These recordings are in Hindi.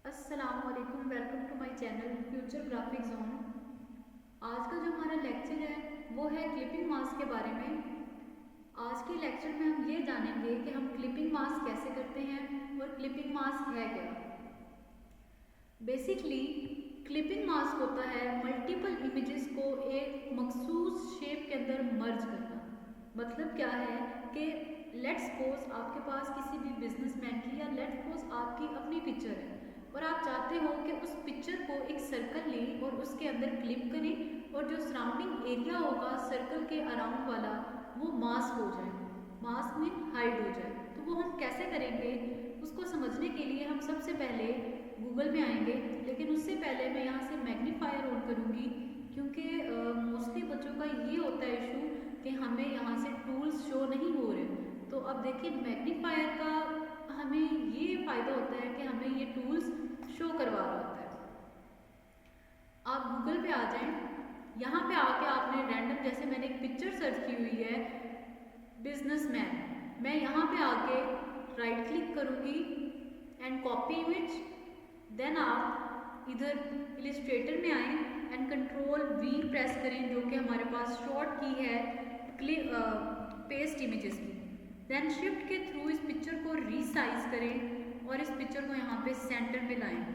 अस्सलामुअलैकुम, welcome to my channel Future Graphic Zone. आज का जो हमारा लेक्चर है वो है क्लिपिंग मास्क के बारे में। आज के लेक्चर में हम ये जानेंगे कि हम क्लिपिंग मास्क कैसे करते हैं और क्लिपिंग मास्क है क्या। बेसिकली क्लिपिंग मास्क होता है मल्टीपल इमेजेस को एक मखसूस शेप के अंदर मर्ज करना। मतलब क्या है कि लेट्स सपोज आपके पास किसी भी बिजनेसमैन की या लेट्स सपोज आपकी अपनी पिक्चर है और आप चाहते हो कि उस पिक्चर को एक सर्कल लें और उसके अंदर क्लिप करें और जो सराउंडिंग एरिया होगा सर्कल के अराउंड वाला वो मास्क हो जाए, मास्क में हाइड हो जाए। तो वो हम कैसे करेंगे उसको समझने के लिए हम सबसे पहले गूगल में आएंगे, लेकिन उससे पहले मैं यहाँ से मैग्नीफायर ऑन करूँगी क्योंकि मोस्टली बच्चों का ये होता है इशू कि हमें यहाँ से टूल्स शो नहीं हो रहे। तो अब देखिए मैग्नीफायर का हमें ये फ़ायदा होता है कि हमें ये टूल्स शो करवा रहा होता है। आप गूगल पे आ जाएं, यहाँ पे आके आपने रैंडम जैसे मैंने एक पिक्चर सर्च की हुई है बिजनेसमैन, मैं यहाँ पे आके राइट क्लिक करूँगी एंड कॉपी इमेज। देन आप इधर इलिस्ट्रेटर में आएँ एंड कंट्रोल V प्रेस करें जो कि हमारे पास शॉर्ट की है पेस्ट इमेजेस की। देन शिफ्ट के थ्रू इस पिक्चर को रीसाइज करें और इस पिक्चर को यहाँ पे सेंटर में लाएं।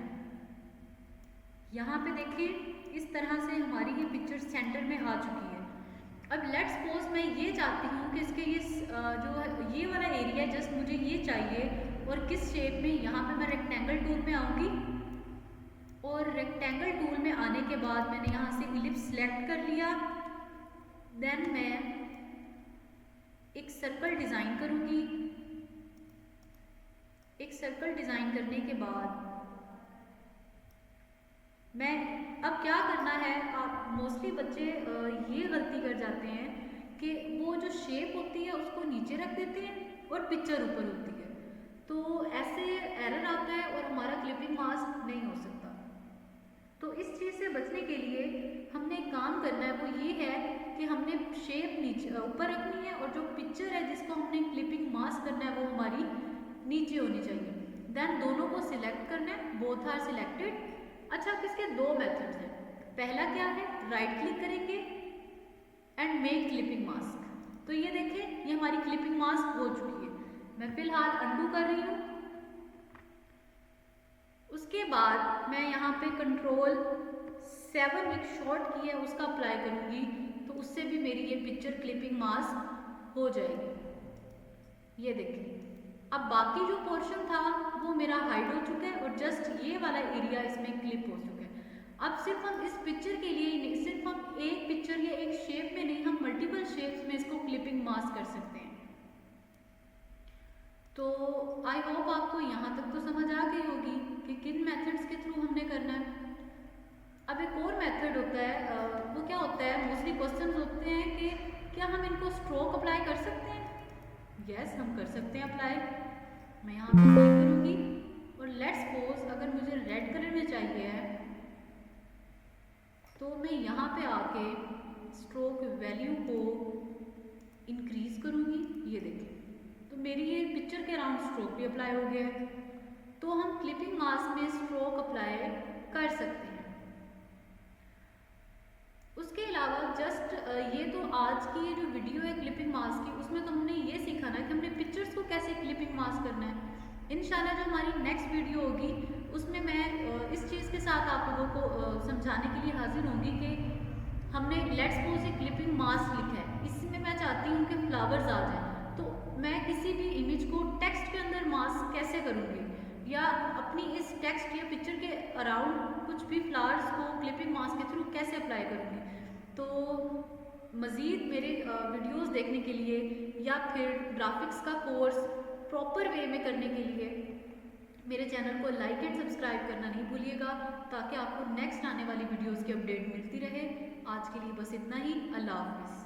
यहाँ पे देखिए इस तरह से हमारी ये पिक्चर सेंटर में आ चुकी है। अब लेट्स सपोज मैं ये चाहती हूँ कि इसके ये जो है ये वाला एरिया जस्ट मुझे ये चाहिए और किस शेप में। यहाँ पे मैं रेक्टेंगल टूल में आऊँगी और रेक्टेंगल टूल में आने के बाद मैंने यहाँ से इलिप्स सेलेक्ट कर लिया। देन मैं एक सर्कल डिज़ाइन करूँगी। एक सर्कल डिज़ाइन करने के बाद मैं अब क्या करना है, आप मोस्टली बच्चे ये गलती कर जाते हैं कि वो जो शेप होती है उसको नीचे रख देते हैं और पिक्चर ऊपर होती है, तो ऐसे एरर आता है और हमारा क्लिपिंग मास्क नहीं हो सकता। तो इस चीज़ से बचने के लिए हमने एक काम करना है, वो ये है कि हमने शेप नीचे ऊपर रखनी है और जो पिक्चर है जिसको हमने क्लिपिंग मास्क करना है वो हमारी नीचे होनी चाहिए। देन दोनों को सिलेक्ट करना है, बोथ आर सिलेक्टेड। अच्छा, अब इसके दो मेथड्स हैं। पहला क्या है, राइट क्लिक करेंगे एंड मेक क्लिपिंग मास्क। तो ये देखें ये हमारी क्लिपिंग मास्क हो चुकी है। मैं फिलहाल अंडू कर रही हूँ। उसके बाद मैं यहाँ पे कंट्रोल 7 एक शॉर्ट की है उसका अप्लाई करूँगी, तो उससे भी मेरी ये पिक्चर क्लिपिंग मास्क हो जाएगी। ये देखिए अब बाकी जो पोर्शन था वो मेरा हाइड हो चुका है और जस्ट ये वाला एरिया इसमें क्लिप हो चुका है। अब सिर्फ हम इस पिक्चर के लिए सिर्फ हम एक पिक्चर या एक शेप में नहीं, हम मल्टीपल शेप्स में इसको क्लिपिंग मास्क कर सकते हैं। तो आई होप आपको यहाँ तक तो समझ आ गई होगी कि किन मेथड्स के थ्रू हमने करना है। अब एक और मेथड होता है, वो क्या होता है, मोस्टली क्वेश्चन होते हैं कि क्या हम इनको स्ट्रोक अप्लाई कर सकते हैं। यस, हम कर सकते हैं अप्लाई। मैं यहाँ पे क्लिक करूँगी और लेट्स सपोज अगर मुझे रेड कलर में चाहिए है तो मैं यहाँ पे आके स्ट्रोक वैल्यू को इंक्रीज करूँगी। ये देखिए तो मेरी ये पिक्चर के अराउंड स्ट्रोक भी अप्लाई हो गया है। तो हम क्लिपिंग मास्क में स्ट्रोक अप्लाई कर सकते हैं। उसके अलावा जस्ट ये तो आज की ये जो वीडियो है क्लिपिंग मास्क की, उसमें तो हमने ये सीखा ना कि हमने पिक्चर्स को कैसे क्लिपिंग मास्क करना है। इंशाल्लाह जो हमारी नेक्स्ट वीडियो होगी उसमें मैं इस चीज़ के साथ आप लोगों को समझाने के लिए हाजिर होंगी कि हमने लेट्स सपोज एक क्लिपिंग मास्क लिखा है, इसमें मैं चाहती हूँ कि फ्लावर्स आ जाए, तो मैं किसी भी इमेज को टेक्स्ट के अंदर मास्क कैसे करूँगी या अपनी इस टेक्स्ट या पिक्चर के अराउंड कुछ भी फ्लावर्स को क्लिपिंग मास्क के थ्रू कैसे अप्लाई करूँगी। तो मज़ीद मेरे वीडियोस देखने के लिए या फिर ग्राफिक्स का कोर्स प्रॉपर वे में करने के लिए मेरे चैनल को लाइक एंड सब्सक्राइब करना नहीं भूलिएगा, ताकि आपको नेक्स्ट आने वाली वीडियोस की अपडेट मिलती रहे। आज के लिए बस इतना ही। अल्लाह हाफिज़।